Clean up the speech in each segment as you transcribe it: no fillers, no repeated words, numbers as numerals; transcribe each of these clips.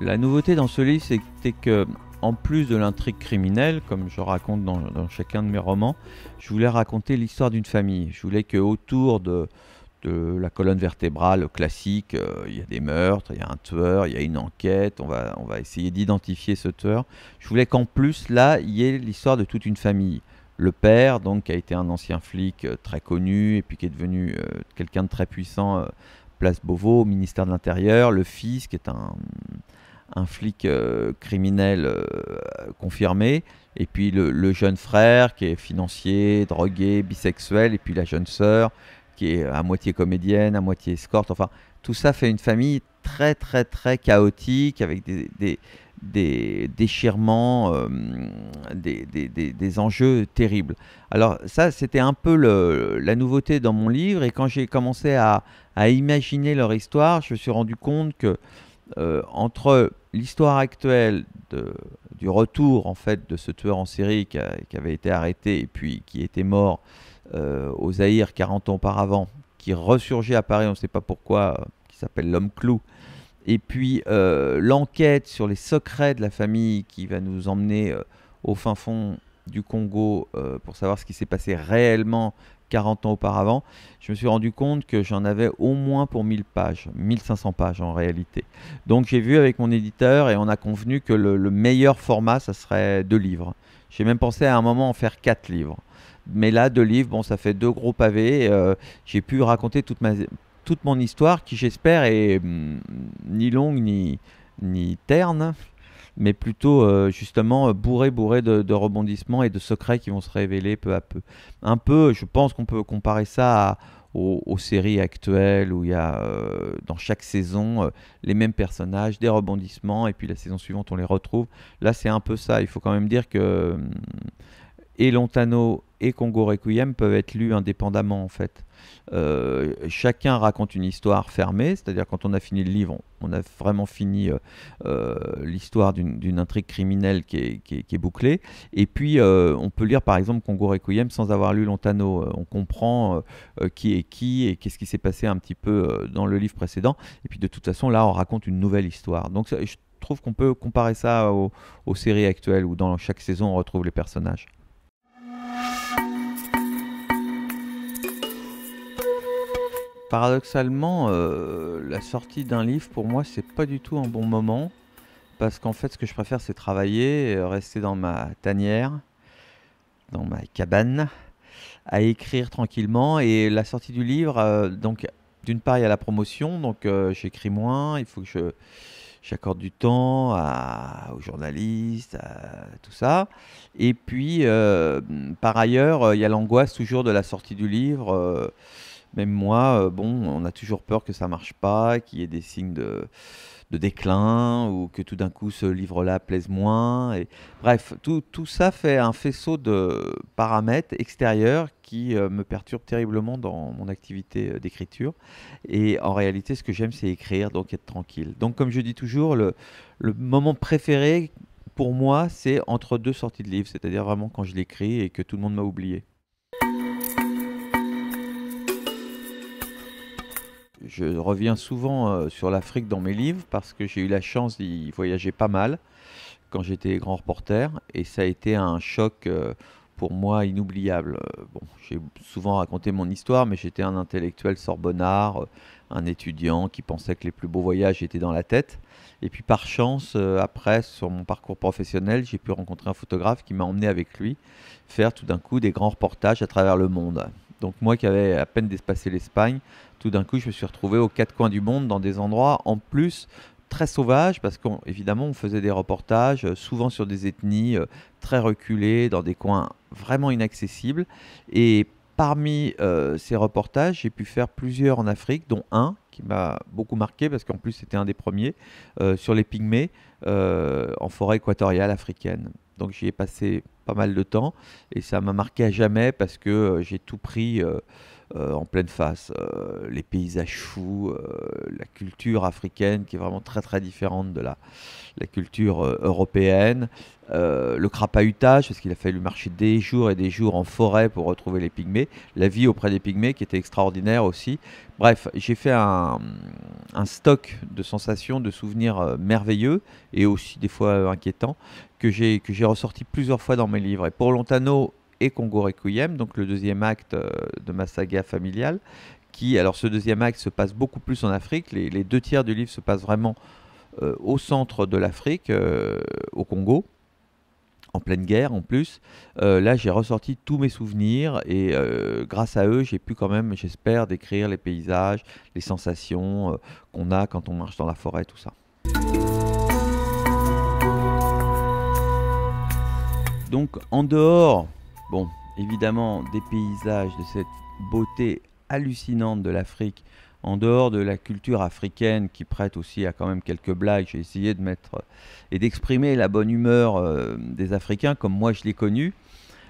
La nouveauté dans ce livre, c'était que, en plus de l'intrigue criminelle, comme je raconte dans chacun de mes romans, je voulais raconter l'histoire d'une famille. Je voulais qu'autour de la colonne vertébrale classique, il y a des meurtres, il y a un tueur, il y a une enquête, on va essayer d'identifier ce tueur. Je voulais qu'en plus, là, il y ait l'histoire de toute une famille. Le père, donc, qui a été un ancien flic très connu et puis qui est devenu quelqu'un de très puissant, place Beauvau, au ministère de l'Intérieur. Le fils, qui est un flic criminel confirmé. Et puis le jeune frère, qui est financier, drogué, bisexuel. Et puis la jeune sœur, qui est à moitié comédienne, à moitié escorte. Enfin, tout ça fait une famille très, très, très chaotique, avec des déchirements, des enjeux terribles. Alors ça, c'était un peu la nouveauté dans mon livre. Et quand j'ai commencé à imaginer leur histoire, je me suis rendu compte que entre l'histoire actuelle du retour en fait de ce tueur en série qui avait été arrêté et puis qui était mort au Zaïre 40 ans auparavant, qui ressurgit à Paris, on ne sait pas pourquoi, qui s'appelle l'homme clou, et puis l'enquête sur les secrets de la famille qui va nous emmener au fin fond du Congo pour savoir ce qui s'est passé réellement 40 ans auparavant, je me suis rendu compte que j'en avais au moins pour 1000 pages, 1500 pages en réalité. Donc j'ai vu avec mon éditeur et on a convenu que le meilleur format, ça serait 2 livres. J'ai même pensé à un moment en faire 4 livres. Mais là, 2 livres, bon, ça fait 2 gros pavés. J'ai pu raconter toute mon histoire qui, j'espère, est ni longue ni terne, mais plutôt justement bourré de rebondissements et de secrets qui vont se révéler peu à peu. Un peu, je pense qu'on peut comparer ça aux séries actuelles où il y a dans chaque saison les mêmes personnages, des rebondissements, et puis la saison suivante on les retrouve. Là c'est un peu ça, il faut quand même dire que et Lontano et Congo Requiem peuvent être lus indépendamment en fait. Chacun raconte une histoire fermée, c'est-à-dire quand on a fini le livre, on a vraiment fini l'histoire d'une intrigue criminelle qui est bouclée. Et puis on peut lire par exemple Congo Requiem sans avoir lu Lontano. On comprend qui est qui et qu'est-ce qui s'est passé un petit peu dans le livre précédent. Et puis de toute façon là on raconte une nouvelle histoire. Donc je trouve qu'on peut comparer ça aux séries actuelles où dans chaque saison on retrouve les personnages. Paradoxalement, la sortie d'un livre, pour moi, c'est pas du tout un bon moment. Parce qu'en fait, ce que je préfère, c'est travailler, rester dans ma tanière, dans ma cabane, à écrire tranquillement. Et la sortie du livre, donc, d'une part, il y a la promotion, donc j'écris moins, il faut que j'accorde du temps aux journalistes, à tout ça. Et puis, par ailleurs, il y a l'angoisse toujours de la sortie du livre. Même moi, bon, on a toujours peur que ça marche pas, qu'il y ait des signes de déclin ou que tout d'un coup ce livre-là plaise moins. Et, bref, tout ça fait un faisceau de paramètres extérieurs qui me perturbent terriblement dans mon activité d'écriture. Et en réalité, ce que j'aime, c'est écrire, donc être tranquille. Donc, comme je dis toujours, le moment préféré pour moi, c'est entre 2 sorties de livres, c'est-à-dire vraiment quand je l'écris et que tout le monde m'a oublié. Je reviens souvent sur l'Afrique dans mes livres parce que j'ai eu la chance d'y voyager pas mal quand j'étais grand reporter et ça a été un choc pour moi inoubliable. Bon, j'ai souvent raconté mon histoire, mais j'étais un intellectuel sorbonnard, un étudiant qui pensait que les plus beaux voyages étaient dans la tête. Et puis par chance, après, sur mon parcours professionnel, j'ai pu rencontrer un photographe qui m'a emmené avec lui faire tout d'un coup des grands reportages à travers le monde. Donc moi qui avais à peine dépassé l'Espagne, tout d'un coup je me suis retrouvé aux 4 coins du monde dans des endroits en plus très sauvages parce qu'évidemment on faisait des reportages souvent sur des ethnies très reculées, dans des coins vraiment inaccessibles. Et parmi ces reportages, j'ai pu faire plusieurs en Afrique, dont un qui m'a beaucoup marqué parce qu'en plus c'était un des premiers sur les pygmées en forêt équatoriale africaine. Donc j'y ai passé pas mal de temps et ça m'a marqué à jamais parce que j'ai tout pris en pleine face, les paysages fous, la culture africaine qui est vraiment très très différente de la culture européenne, le crapahutage, parce qu'il a fallu marcher des jours et des jours en forêt pour retrouver les pygmées, la vie auprès des pygmées qui était extraordinaire aussi. Bref, j'ai fait un stock de sensations, de souvenirs merveilleux et aussi des fois inquiétants que j'ai ressorti plusieurs fois dans mes livres. Et pour Lontano et Congo Requiem, donc le deuxième acte de ma saga familiale, alors ce deuxième acte se passe beaucoup plus en Afrique, les deux tiers du livre se passent vraiment au centre de l'Afrique, au Congo, en pleine guerre en plus. Là, j'ai ressorti tous mes souvenirs et grâce à eux, j'ai pu quand même, j'espère, décrire les paysages, les sensations qu'on a quand on marche dans la forêt, tout ça. Donc, en dehors, bon, évidemment, des paysages, de cette beauté hallucinante de l'Afrique, en dehors de la culture africaine qui prête aussi à quand même quelques blagues, j'ai essayé de mettre et d'exprimer la bonne humeur des Africains comme moi je l'ai connu.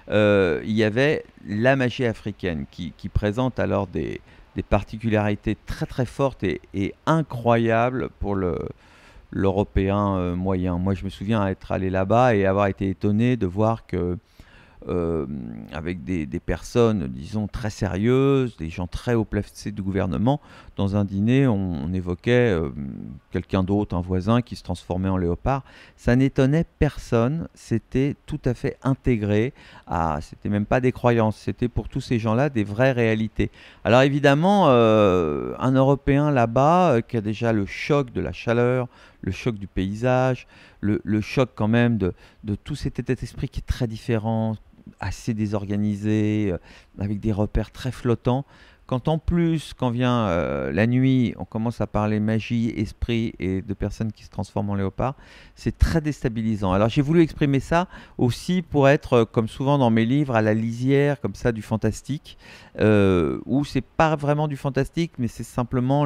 Il y avait la magie africaine qui présente alors des particularités très très fortes et incroyables pour l'Européen moyen. Moi je me souviens être allé là-bas et avoir été étonné de voir que avec des personnes, disons, très sérieuses, des gens très haut placés du gouvernement. Dans un dîner, on évoquait quelqu'un d'autre, un voisin qui se transformait en léopard. Ça n'étonnait personne, c'était tout à fait intégré. C'était même pas des croyances, c'était pour tous ces gens-là des vraies réalités. Alors évidemment, un Européen là-bas qui a déjà le choc de la chaleur, le choc du paysage, le choc quand même de tout cet état d'esprit qui est très différent, assez désorganisé, avec des repères très flottants. Quand en plus, quand vient la nuit, on commence à parler magie, esprit et de personnes qui se transforment en léopard, c'est très déstabilisant. Alors j'ai voulu exprimer ça aussi pour être, comme souvent dans mes livres, à la lisière comme ça du fantastique, où c'est pas vraiment du fantastique, mais c'est simplement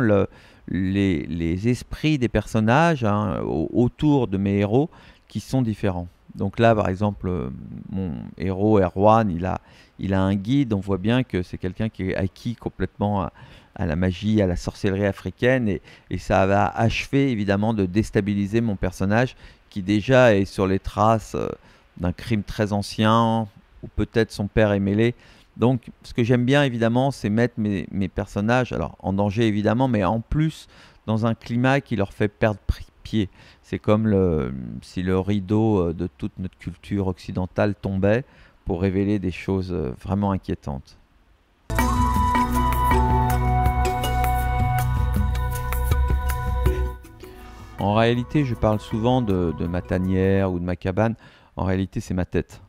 les esprits des personnages hein, autour de mes héros qui sont différents. Donc là, par exemple, mon héros Erwan, il a un guide. On voit bien que c'est quelqu'un qui est acquis complètement à la magie, à la sorcellerie africaine. Et ça va achever, évidemment, de déstabiliser mon personnage qui déjà est sur les traces d'un crime très ancien, ou peut-être son père est mêlé. Donc, ce que j'aime bien, évidemment, c'est mettre mes personnages, alors en danger, évidemment, mais en plus, dans un climat qui leur fait perdre pied. C'est comme si le rideau de toute notre culture occidentale tombait pour révéler des choses vraiment inquiétantes. En réalité, je parle souvent de ma tanière ou de ma cabane. En réalité, c'est ma tête.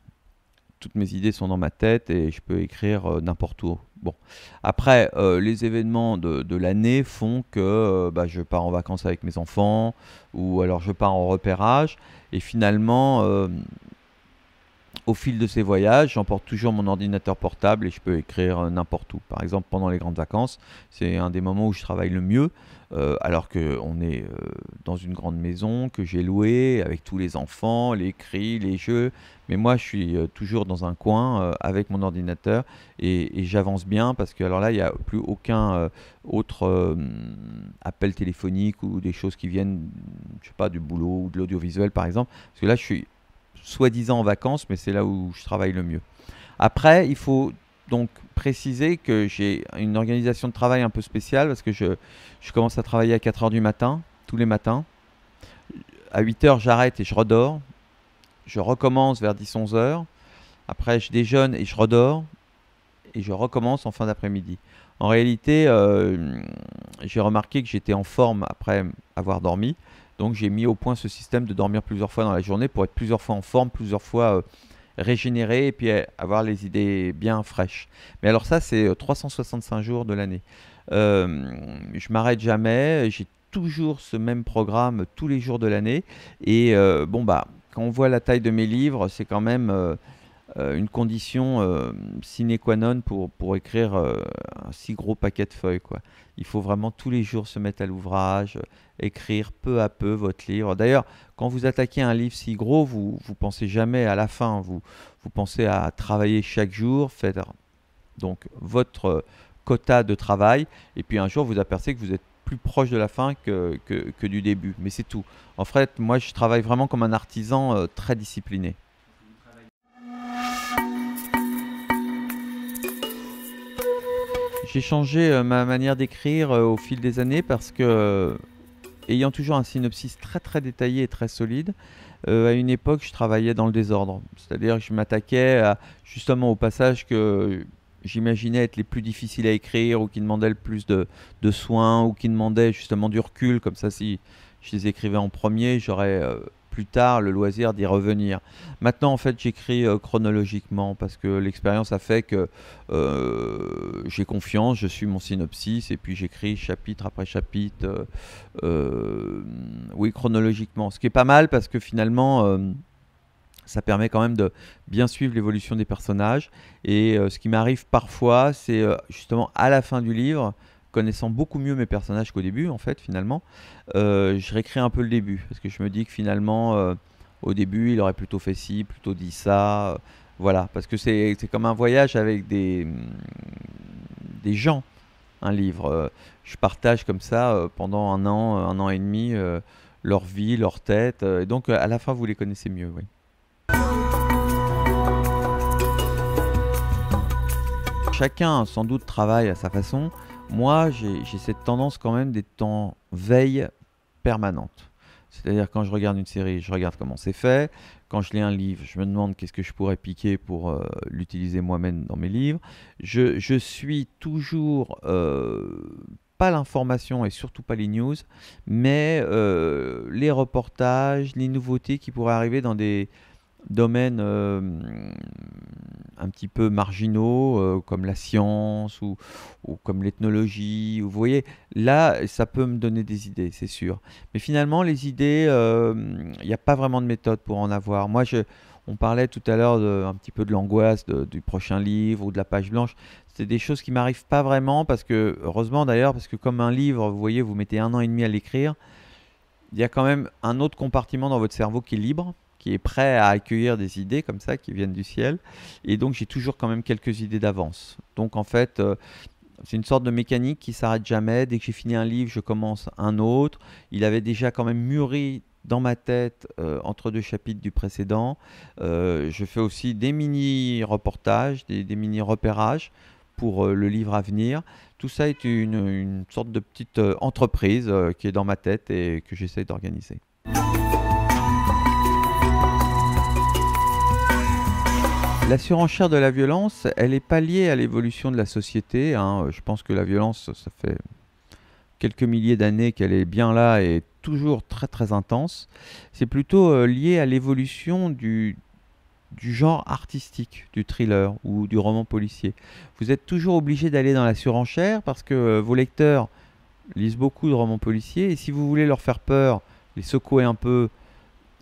Toutes mes idées sont dans ma tête et je peux écrire n'importe où. Bon. Après, les événements de l'année font que je pars en vacances avec mes enfants ou alors je pars en repérage et finalement, au fil de ces voyages, j'emporte toujours mon ordinateur portable et je peux écrire n'importe où. Par exemple, pendant les grandes vacances, c'est un des moments où je travaille le mieux, alors qu'on est dans une grande maison que j'ai louée avec tous les enfants, les cris, les jeux. Mais moi, je suis toujours dans un coin avec mon ordinateur et j'avance bien parce que alors là, il n'y a plus aucun autre appel téléphonique ou des choses qui viennent, je sais pas, du boulot ou de l'audiovisuel par exemple. Parce que là, je suis soi-disant en vacances, mais c'est là où je travaille le mieux. Après, il faut donc préciser que j'ai une organisation de travail un peu spéciale parce que je commence à travailler à 4 heures du matin, tous les matins. À 8 heures, j'arrête et je redors. Je recommence vers 10-11 heures. Après, je déjeune et je redors. Et je recommence en fin d'après-midi. En réalité, j'ai remarqué que j'étais en forme après avoir dormi. Donc j'ai mis au point ce système de dormir plusieurs fois dans la journée pour être plusieurs fois en forme, plusieurs fois régénéré et puis avoir les idées bien fraîches. Mais alors ça, c'est 365 jours de l'année. Je m'arrête jamais, j'ai toujours ce même programme tous les jours de l'année. Et quand on voit la taille de mes livres, c'est quand même une condition sine qua non pour écrire un si gros paquet de feuilles, quoi. Il faut vraiment tous les jours se mettre à l'ouvrage, écrire peu à peu votre livre. D'ailleurs, quand vous attaquez un livre si gros, vous pensez jamais à la fin. Vous pensez à travailler chaque jour, faire donc votre quota de travail, et puis un jour vous apercevez que vous êtes plus proche de la fin que du début, mais c'est tout. En fait, moi je travaille vraiment comme un artisan très discipliné. J'ai changé ma manière d'écrire au fil des années parce que, ayant toujours un synopsis très très détaillé et très solide, à une époque je travaillais dans le désordre. C'est-à-dire que je m'attaquais justement aux passages que j'imaginais être les plus difficiles à écrire ou qui demandaient le plus de soins ou qui demandaient justement du recul. Comme ça, si je les écrivais en premier, j'aurais plus tard le loisir d'y revenir. Maintenant, en fait, j'écris chronologiquement parce que l'expérience a fait que j'ai confiance, je suis mon synopsis et puis j'écris chapitre après chapitre, oui, chronologiquement. Ce qui est pas mal parce que finalement, ça permet quand même de bien suivre l'évolution des personnages. Et ce qui m'arrive parfois, c'est justement à la fin du livre, connaissant beaucoup mieux mes personnages qu'au début, en fait, finalement, je réécris un peu le début. Parce que je me dis que finalement, au début, il aurait plutôt fait ci, plutôt dit ça. Voilà, parce que c'est comme un voyage avec des gens, un livre. Je partage comme ça pendant un an et demi, leur vie, leur tête. Et donc, à la fin, vous les connaissez mieux, oui. Chacun sans doute travaille à sa façon. Moi, j'ai cette tendance quand même d'être en veille permanente. C'est-à-dire quand je regarde une série, je regarde comment c'est fait. Quand je lis un livre, je me demande qu'est-ce que je pourrais piquer pour l'utiliser moi-même dans mes livres. Je suis toujours pas l'information et surtout pas les news, mais les reportages, les nouveautés qui pourraient arriver dans des domaines un petit peu marginaux, comme la science ou comme l'ethnologie. Vous voyez, là, ça peut me donner des idées, c'est sûr. Mais finalement, les idées, il n'y a pas vraiment de méthode pour en avoir. On parlait tout à l'heure un petit peu de l'angoisse du prochain livre ou de la page blanche. C'est des choses qui m'arrivent pas vraiment parce que, heureusement d'ailleurs, parce que comme un livre, vous voyez, vous mettez un an et demi à l'écrire, il y a quand même un autre compartiment dans votre cerveau qui est libre, qui est prêt à accueillir des idées comme ça qui viennent du ciel. Et donc j'ai toujours quand même quelques idées d'avance. Donc en fait, c'est une sorte de mécanique qui s'arrête jamais. Dès que j'ai fini un livre, je commence un autre. Il avait déjà quand même mûri dans ma tête entre deux chapitres du précédent. Je fais aussi des mini-reportages, des mini-repérages pour le livre à venir. Tout ça est une sorte de petite entreprise qui est dans ma tête et que j'essaie d'organiser. La surenchère de la violence, elle n'est pas liée à l'évolution de la société, hein. Je pense que la violence, ça fait quelques milliers d'années qu'elle est bien là et toujours très très intense. C'est plutôt lié à l'évolution du genre artistique, du thriller ou du roman policier. Vous êtes toujours obligé d'aller dans la surenchère parce que vos lecteurs lisent beaucoup de romans policiers et si vous voulez leur faire peur, les secouer un peu,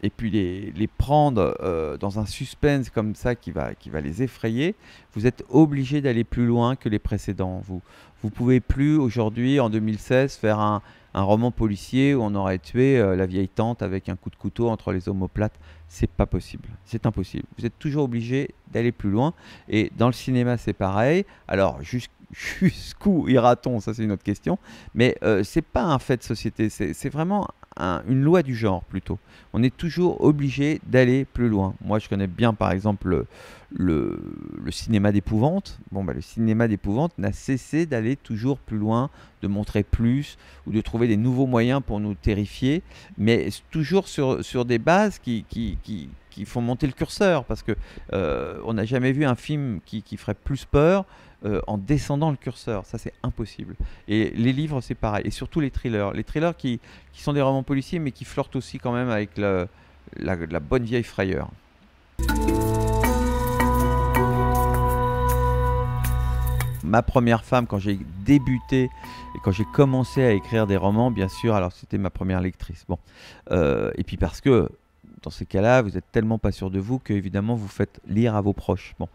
et puis les prendre dans un suspense comme ça qui va les effrayer, vous êtes obligé d'aller plus loin que les précédents. Vous pouvez plus aujourd'hui, en 2016, faire un roman policier où on aurait tué la vieille tante avec un coup de couteau entre les omoplates. C'est pas possible, c'est impossible. Vous êtes toujours obligé d'aller plus loin. Et dans le cinéma, c'est pareil. Alors, jusqu'où ira-t-on? Ça, c'est une autre question. Mais c'est pas un fait de société, c'est vraiment une loi du genre plutôt. On est toujours obligé d'aller plus loin. Moi, je connais bien, par exemple, le cinéma d'épouvante. Bon, bah, le cinéma d'épouvante n'a cessé d'aller toujours plus loin, de montrer plus ou de trouver des nouveaux moyens pour nous terrifier, mais toujours sur des bases qui font monter le curseur, parce que on n'a jamais vu un film qui ferait plus peur en descendant le curseur. Ça, c'est impossible. Et les livres, c'est pareil. Et surtout les thrillers. Les thrillers qui sont des romans policiers, mais qui flirtent aussi quand même avec la bonne vieille frayeur. Ma première femme, quand j'ai débuté et quand j'ai commencé à écrire des romans, bien sûr, alors c'était ma première lectrice. Bon, et puis parce que dans ces cas-là, vous êtes tellement pas sûr de vous que évidemment vous faites lire à vos proches. Bon,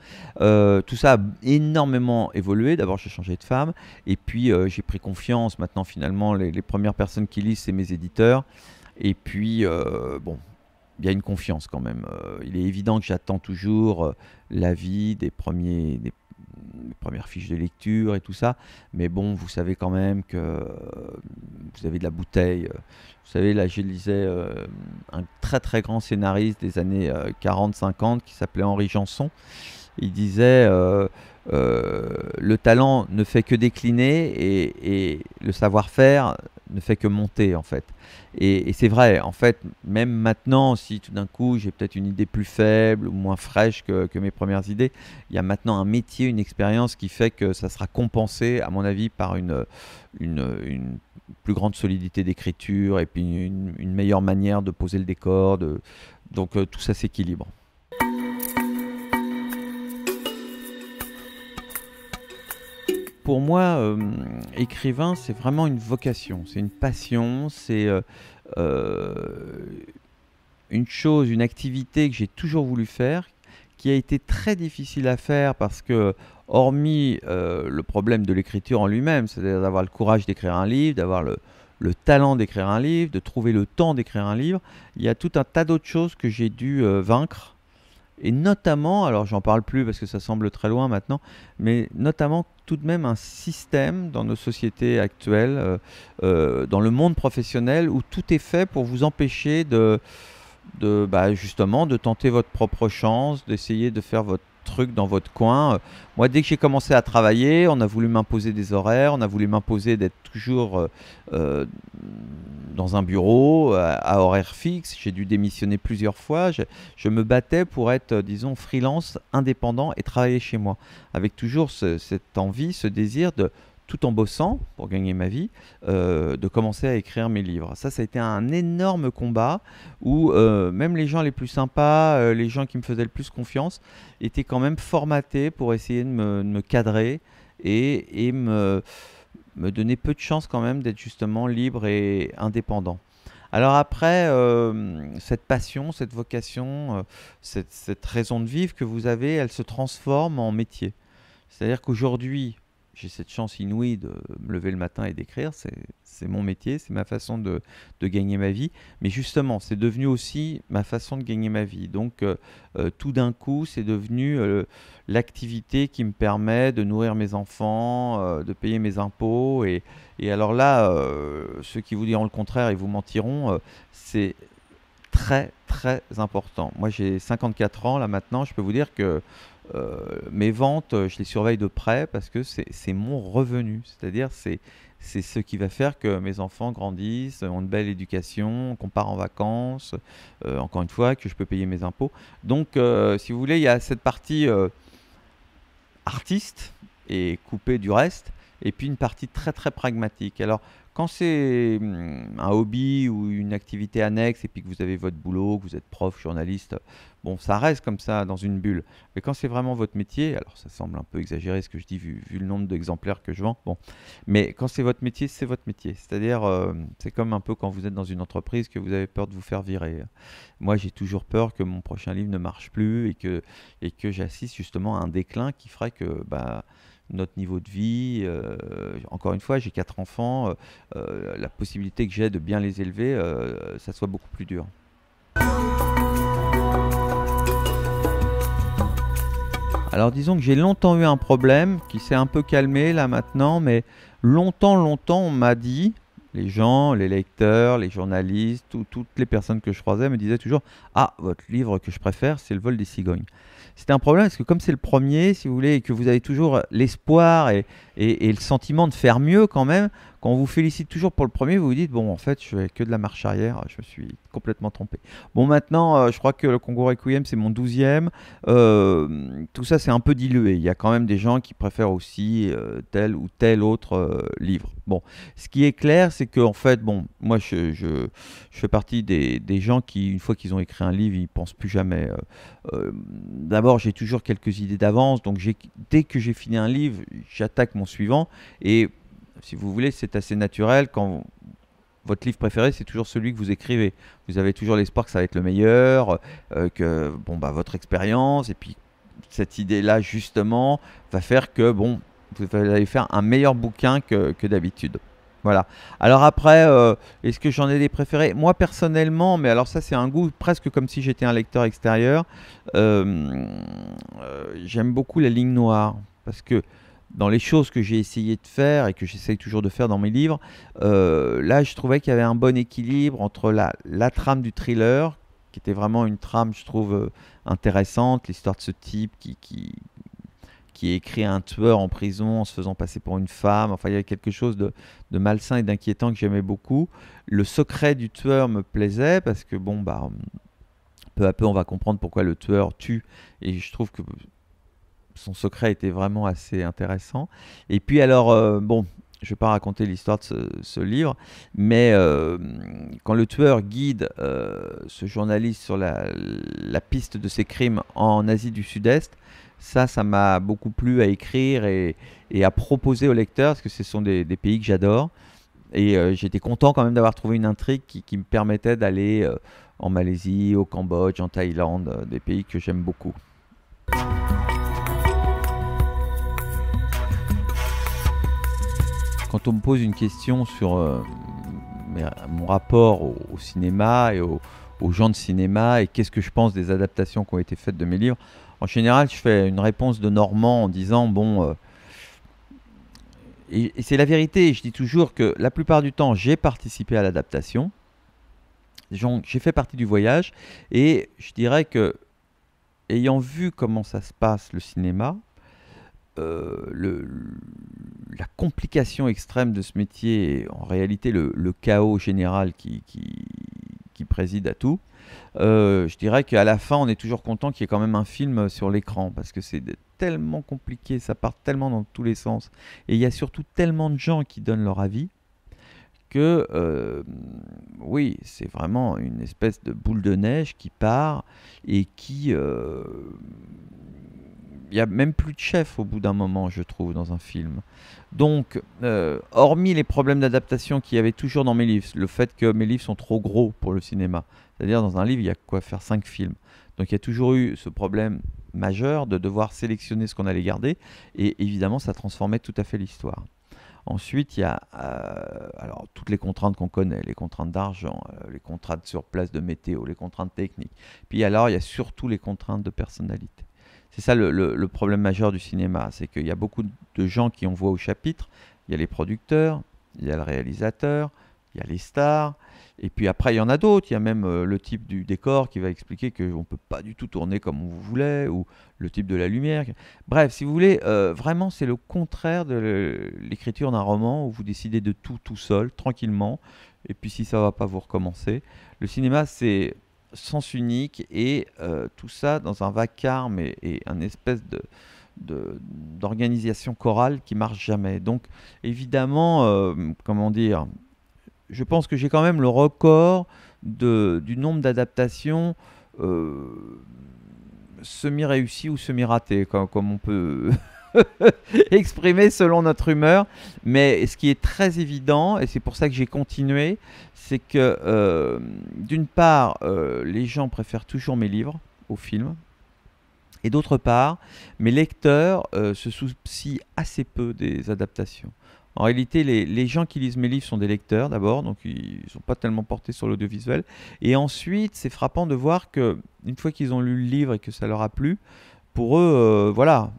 tout ça a énormément évolué. D'abord, j'ai changé de femme, et puis j'ai pris confiance. Maintenant, finalement, les premières personnes qui lisent, c'est mes éditeurs. Et puis, bon, il y a une confiance quand même. Il est évident que j'attends toujours l'avis mes premières fiches de lecture et tout ça. Mais bon, vous savez quand même que vous avez de la bouteille. Vous savez, là, je lisais un très très grand scénariste des années 40-50 qui s'appelait Henri Janson. Il disait le talent ne fait que décliner et le savoir-faire ne fait que monter en fait. Et c'est vrai, en fait, même maintenant, si tout d'un coup j'ai peut-être une idée plus faible ou moins fraîche que mes premières idées, il y a maintenant un métier, une expérience qui fait que ça sera compensé, à mon avis, par une plus grande solidité d'écriture et puis une meilleure manière de poser le décor. Donc tout ça s'équilibre. Pour moi, écrivain, c'est vraiment une vocation, c'est une passion, c'est euh, une chose, une activité que j'ai toujours voulu faire, qui a été très difficile à faire parce que, hormis le problème de l'écriture en lui-même, c'est-à-dire d'avoir le courage d'écrire un livre, d'avoir le talent d'écrire un livre, de trouver le temps d'écrire un livre, il y a tout un tas d'autres choses que j'ai dû vaincre. Et notamment, alors j'en parle plus parce que ça semble très loin maintenant, mais notamment tout de même un système dans nos sociétés actuelles, dans le monde professionnel, où tout est fait pour vous empêcher bah, justement de tenter votre propre chance, d'essayer de faire votre truc dans votre coin. Moi, dès que j'ai commencé à travailler, on a voulu m'imposer des horaires, on a voulu m'imposer d'être toujours dans un bureau à horaire fixe. J'ai dû démissionner plusieurs fois. Je me battais pour être, disons, freelance, indépendant et travailler chez moi, avec toujours cette envie, ce désir de tout en bossant pour gagner ma vie, de commencer à écrire mes livres. Ça a été un énorme combat où même les gens les plus sympas, les gens qui me faisaient le plus confiance, étaient quand même formatés pour essayer de me cadrer et me donner peu de chance quand même d'être justement libre et indépendant. Alors après, cette passion, cette vocation, cette raison de vivre que vous avez, elle se transforme en métier. C'est-à-dire qu'aujourd'hui, j'ai cette chance inouïe de me lever le matin et d'écrire. C'est mon métier, c'est ma façon de gagner ma vie. Mais justement, c'est devenu aussi ma façon de gagner ma vie. Donc, tout d'un coup, c'est devenu l'activité qui me permet de nourrir mes enfants, de payer mes impôts. Et alors là, ceux qui vous diront le contraire, ils vous mentiront. C'est très, très important. Moi, j'ai 54 ans là maintenant. Je peux vous dire que mes ventes, je les surveille de près parce que c'est mon revenu. C'est-à-dire, c'est ce qui va faire que mes enfants grandissent, ont une belle éducation, qu'on part en vacances, encore une fois, que je peux payer mes impôts. Donc, si vous voulez, il y a cette partie artiste et coupée du reste, et puis une partie très très pragmatique. Alors, quand c'est un hobby ou une activité annexe, et puis que vous avez votre boulot, que vous êtes prof, journaliste, bon, ça reste comme ça dans une bulle. Mais quand c'est vraiment votre métier, alors ça semble un peu exagéré ce que je dis vu le nombre d'exemplaires que je vends, bon, mais quand c'est votre métier, c'est votre métier. C'est-à-dire, c'est comme un peu quand vous êtes dans une entreprise que vous avez peur de vous faire virer. Moi, j'ai toujours peur que mon prochain livre ne marche plus et que j'assiste justement à un déclin qui ferait que bah, notre niveau de vie, encore une fois, j'ai 4 enfants, la possibilité que j'ai de bien les élever, ça soit beaucoup plus dur. Alors disons que j'ai longtemps eu un problème qui s'est un peu calmé là maintenant, mais longtemps on m'a dit, les gens, les lecteurs, les journalistes, toutes les personnes que je croisais me disaient toujours: «Ah, votre livre que je préfère, c'est Le vol des cigognes». C'était un problème parce que comme c'est le premier, si vous voulez, et que vous avez toujours l'espoir et le sentiment de faire mieux quand même, quand on vous félicite toujours pour le premier, vous vous dites: bon, en fait, je fais que de la marche arrière, je me suis complètement trompé. Bon, maintenant, je crois que le Congo Requiem, c'est mon 12e. Tout ça, c'est un peu dilué. Il y a quand même des gens qui préfèrent aussi tel ou tel autre livre. Bon, ce qui est clair, c'est que en fait, bon, moi, je fais partie des gens qui, une fois qu'ils ont écrit un livre, ils pensent plus jamais. D'abord, j'ai toujours quelques idées d'avance, donc dès que j'ai fini un livre, j'attaque mon suivant. Et si vous voulez, c'est assez naturel quand votre livre préféré, c'est toujours celui que vous écrivez. Vous avez toujours l'espoir que ça va être le meilleur, que bon, bah, votre expérience, et puis cette idée-là, justement, va faire que bon, vous allez faire un meilleur bouquin que d'habitude. Voilà. Alors après, est-ce que j'en ai des préférés? Moi personnellement, mais alors ça c'est un goût presque comme si j'étais un lecteur extérieur, j'aime beaucoup La Ligne Noire. parce que dans les choses que j'ai essayé de faire et que j'essaye toujours de faire dans mes livres, là je trouvais qu'il y avait un bon équilibre entre la trame du thriller, qui était vraiment une trame, je trouve, intéressante, l'histoire de ce type qui écrit un tueur en prison en se faisant passer pour une femme. Enfin, il y avait quelque chose de malsain et d'inquiétant que j'aimais beaucoup. Le secret du tueur me plaisait parce que, bon, bah, peu à peu, on va comprendre pourquoi le tueur tue. Et je trouve que son secret était vraiment assez intéressant. Et puis, alors, bon, je ne vais pas raconter l'histoire de ce livre, mais quand le tueur guide ce journaliste sur la piste de ses crimes en Asie du Sud-Est, ça m'a beaucoup plu à écrire et à proposer aux lecteurs, parce que ce sont des pays que j'adore. Et j'étais content quand même d'avoir trouvé une intrigue qui me permettait d'aller en Malaisie, au Cambodge, en Thaïlande, des pays que j'aime beaucoup. Quand on me pose une question sur mon rapport au cinéma et aux gens de cinéma et qu'est-ce que je pense des adaptations qui ont été faites de mes livres, en général, je fais une réponse de Normand en disant, bon, et c'est la vérité, je dis toujours que la plupart du temps, j'ai participé à l'adaptation, j'ai fait partie du voyage, et je dirais que, ayant vu comment ça se passe, le cinéma, le, la complication extrême de ce métier et en réalité le chaos général qui préside à tout, je dirais qu'à la fin on est toujours content qu'il y ait quand même un film sur l'écran parce que c'est tellement compliqué, ça part tellement dans tous les sens et il y a surtout tellement de gens qui donnent leur avis que oui, c'est vraiment une espèce de boule de neige qui part et qui il n'y a même plus de chef au bout d'un moment, je trouve, dans un film. Donc, hormis les problèmes d'adaptation qu'il y avait toujours dans mes livres, le fait que mes livres sont trop gros pour le cinéma, c'est-à-dire dans un livre, il y a quoi faire 5 films. Donc, il y a toujours eu ce problème majeur de devoir sélectionner ce qu'on allait garder, et évidemment, ça transformait tout à fait l'histoire. Ensuite, il y a alors, toutes les contraintes qu'on connaît, les contraintes d'argent, les contraintes sur place de météo, les contraintes techniques. Puis alors, il y a surtout les contraintes de personnalité. C'est ça le problème majeur du cinéma, c'est qu'il y a beaucoup de gens qui ont voix au chapitre. Il y a les producteurs, il y a le réalisateur, il y a les stars, et puis après il y en a d'autres. Il y a même le type du décor qui va expliquer qu'on ne peut pas du tout tourner comme on voulait, ou le type de la lumière. Bref, si vous voulez, vraiment c'est le contraire de l'écriture d'un roman où vous décidez de tout seul, tranquillement, et puis si ça ne va pas, vous recommencez. Le cinéma, c'est sens unique et tout ça dans un vacarme et un espèce d'organisation chorale qui marche jamais. Donc évidemment, comment dire, je pense que j'ai quand même le record du nombre d'adaptations semi-réussies ou semi-ratées, comme on peut exprimer selon notre humeur. Mais ce qui est très évident, et c'est pour ça que j'ai continué, c'est que d'une part, les gens préfèrent toujours mes livres aux films, et d'autre part, mes lecteurs se soucient assez peu des adaptations. En réalité, les gens qui lisent mes livres sont des lecteurs d'abord, donc ils ne sont pas tellement portés sur l'audiovisuel. Et ensuite, c'est frappant de voir que une fois qu'ils ont lu le livre et que ça leur a plu, pour eux, voilà,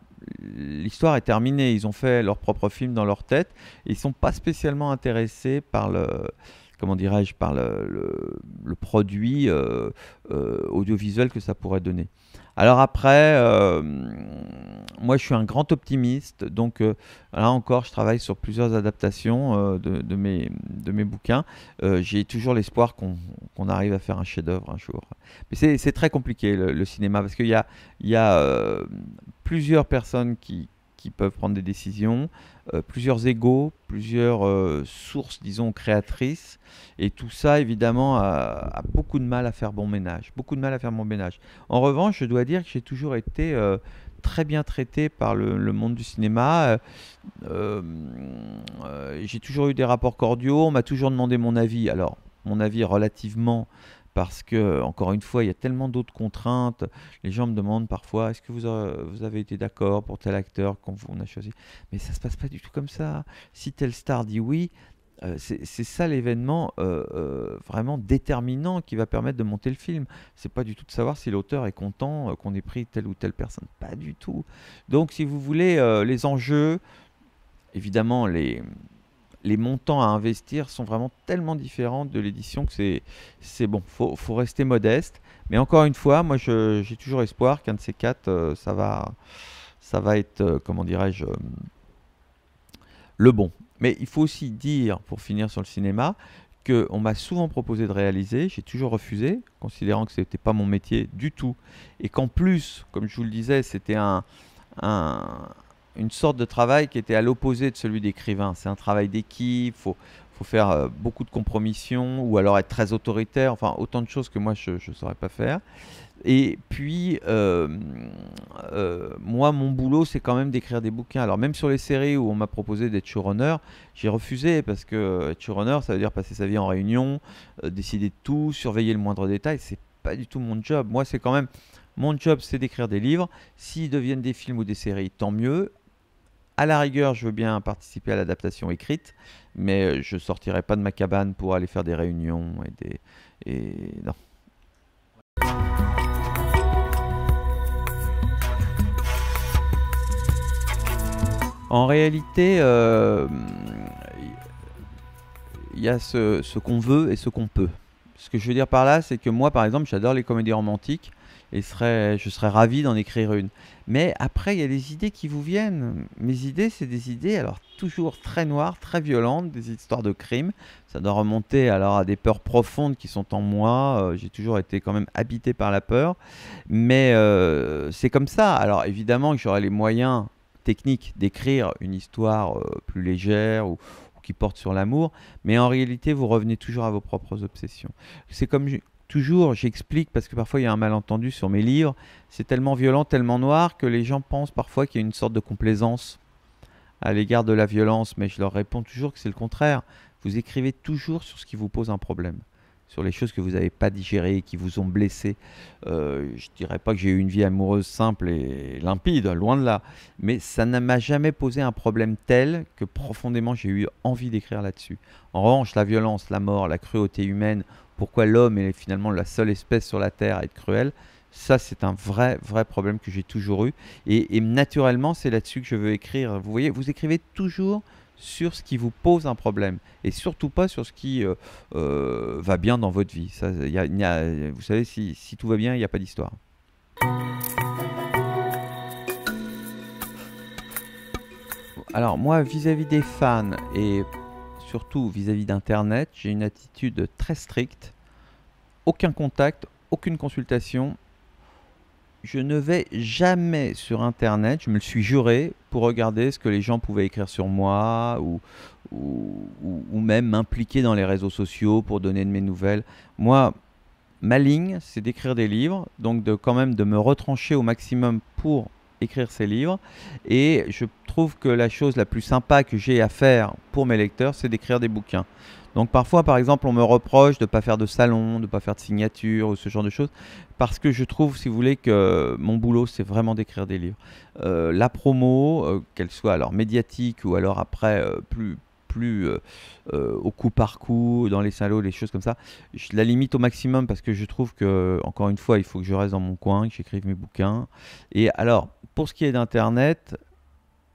l'histoire est terminée. Ils ont fait leur propre film dans leur tête et ils ne sont pas spécialement intéressés par comment dirais-je, par le produit audiovisuel que ça pourrait donner. Alors après, moi je suis un grand optimiste, donc là encore je travaille sur plusieurs adaptations de mes bouquins. J'ai toujours l'espoir qu'on arrive à faire un chef-d'œuvre un jour. Mais c'est très compliqué le cinéma parce qu'il y a plusieurs personnes qui peuvent prendre des décisions, plusieurs égos, plusieurs sources, disons, créatrices. Et tout ça, évidemment, a beaucoup de mal à faire bon ménage. Beaucoup de mal à faire bon ménage. En revanche, je dois dire que j'ai toujours été très bien traité par le monde du cinéma. J'ai toujours eu des rapports cordiaux. On m'a toujours demandé mon avis. Alors, mon avis relativement, parce que, encore une fois, il y a tellement d'autres contraintes. Les gens me demandent parfois, est-ce que vous avez été d'accord pour tel acteur qu'on a choisi? Mais ça ne se passe pas du tout comme ça. Si telle star dit oui, C'est ça l'événement vraiment déterminant qui va permettre de monter le film. C'est pas du tout de savoir si l'auteur est content qu'on ait pris telle ou telle personne. Pas du tout. Donc, si vous voulez, les enjeux, évidemment, les montants à investir sont vraiment tellement différents de l'édition que c'est bon. Faut rester modeste. Mais encore une fois, moi, j'ai toujours espoir qu'un de ces quatre, ça va être, comment dirais-je, le bon. Mais il faut aussi dire, pour finir sur le cinéma, qu'on m'a souvent proposé de réaliser, j'ai toujours refusé, considérant que ce n'était pas mon métier du tout, et qu'en plus, comme je vous le disais, c'était un- une sorte de travail qui était à l'opposé de celui d'écrivain. C'est un travail d'équipe, faut faire beaucoup de compromissions, ou alors être très autoritaire, enfin autant de choses que moi je ne saurais pas faire. Et puis, moi, mon boulot, c'est quand même d'écrire des bouquins. Alors, même sur les séries où on m'a proposé d'être showrunner, j'ai refusé parce que être showrunner, ça veut dire passer sa vie en réunion, décider de tout, surveiller le moindre détail. C'est pas du tout mon job. Moi, c'est quand même mon job, c'est d'écrire des livres. S'ils deviennent des films ou des séries, tant mieux. À la rigueur, je veux bien participer à l'adaptation écrite, mais je sortirai pas de ma cabane pour aller faire des réunions et non. En réalité, il y a ce qu'on veut et ce qu'on peut. Ce que je veux dire par là, c'est que moi, par exemple, j'adore les comédies romantiques et je serais ravi d'en écrire une. Mais après, il y a des idées qui vous viennent. Mes idées, c'est des idées, alors toujours très noires, très violentes, des histoires de crimes. Ça doit remonter alors à des peurs profondes qui sont en moi. J'ai toujours été quand même habité par la peur. Mais c'est comme ça. Alors évidemment que j'aurai les moyens techniques d'écrire une histoire plus légère ou qui porte sur l'amour, mais en réalité, vous revenez toujours à vos propres obsessions. C'est comme toujours, j'explique parce que parfois il y a un malentendu sur mes livres. C'est tellement violent, tellement noir que les gens pensent parfois qu'il y a une sorte de complaisance à l'égard de la violence, mais je leur réponds toujours que c'est le contraire. Vous écrivez toujours sur ce qui vous pose un problème, sur les choses que vous n'avez pas digérées, qui vous ont blessé. Je ne dirais pas que j'ai eu une vie amoureuse simple et limpide, loin de là, mais ça ne m'a jamais posé un problème tel que profondément j'ai eu envie d'écrire là-dessus. En revanche, la violence, la mort, la cruauté humaine, pourquoi l'homme est finalement la seule espèce sur la Terre à être cruelle, ça c'est un vrai, vrai problème que j'ai toujours eu. Et naturellement, c'est là-dessus que je veux écrire. Vous voyez, vous écrivez toujours sur ce qui vous pose un problème et surtout pas sur ce qui va bien dans votre vie. Ça, vous savez, si tout va bien, il n'y a pas d'histoire. Alors moi, vis-à-vis des fans et surtout vis-à-vis d'Internet, j'ai une attitude très stricte. Aucun contact, aucune consultation. Je ne vais jamais sur Internet, je me le suis juré, pour regarder ce que les gens pouvaient écrire sur moi ou même m'impliquer dans les réseaux sociaux pour donner de mes nouvelles. Moi, ma ligne, c'est d'écrire des livres, donc quand même de me retrancher au maximum pour écrire ces livres. Et je trouve que la chose la plus sympa que j'ai à faire pour mes lecteurs, c'est d'écrire des bouquins. Donc parfois, par exemple, on me reproche de ne pas faire de salon, de ne pas faire de signature ou ce genre de choses, parce que je trouve, si vous voulez, que mon boulot, c'est vraiment d'écrire des livres. La promo, qu'elle soit alors médiatique ou alors après plus au coup par coup, dans les salons, les choses comme ça, je la limite au maximum parce que je trouve que, encore une fois, il faut que je reste dans mon coin, que j'écrive mes bouquins. Et alors, pour ce qui est d'Internet,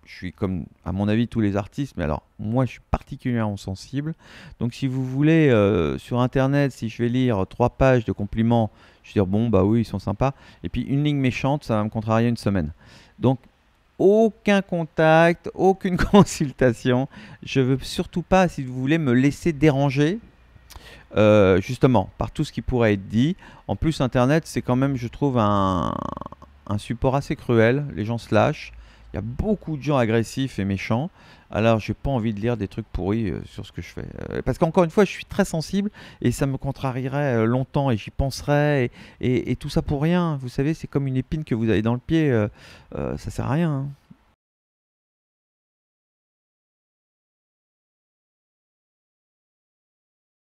je suis comme, à mon avis, tous les artistes, mais alors, moi, je suis particulièrement sensible. Donc, si vous voulez, sur Internet, si je vais lire 3 pages de compliments, je vais dire, bon, bah oui, ils sont sympas. Et puis, une ligne méchante, ça va me contrarier une semaine. Donc, aucun contact, aucune consultation. Je veux surtout pas, si vous voulez, me laisser déranger, justement, par tout ce qui pourrait être dit. En plus, Internet, c'est quand même, je trouve, un support assez cruel. Les gens se lâchent. Il y a beaucoup de gens agressifs et méchants. Alors, j'ai pas envie de lire des trucs pourris sur ce que je fais. Parce qu'encore une fois, je suis très sensible et ça me contrarierait longtemps et j'y penserais. Et tout ça pour rien. Vous savez, c'est comme une épine que vous avez dans le pied. Ça sert à rien, hein.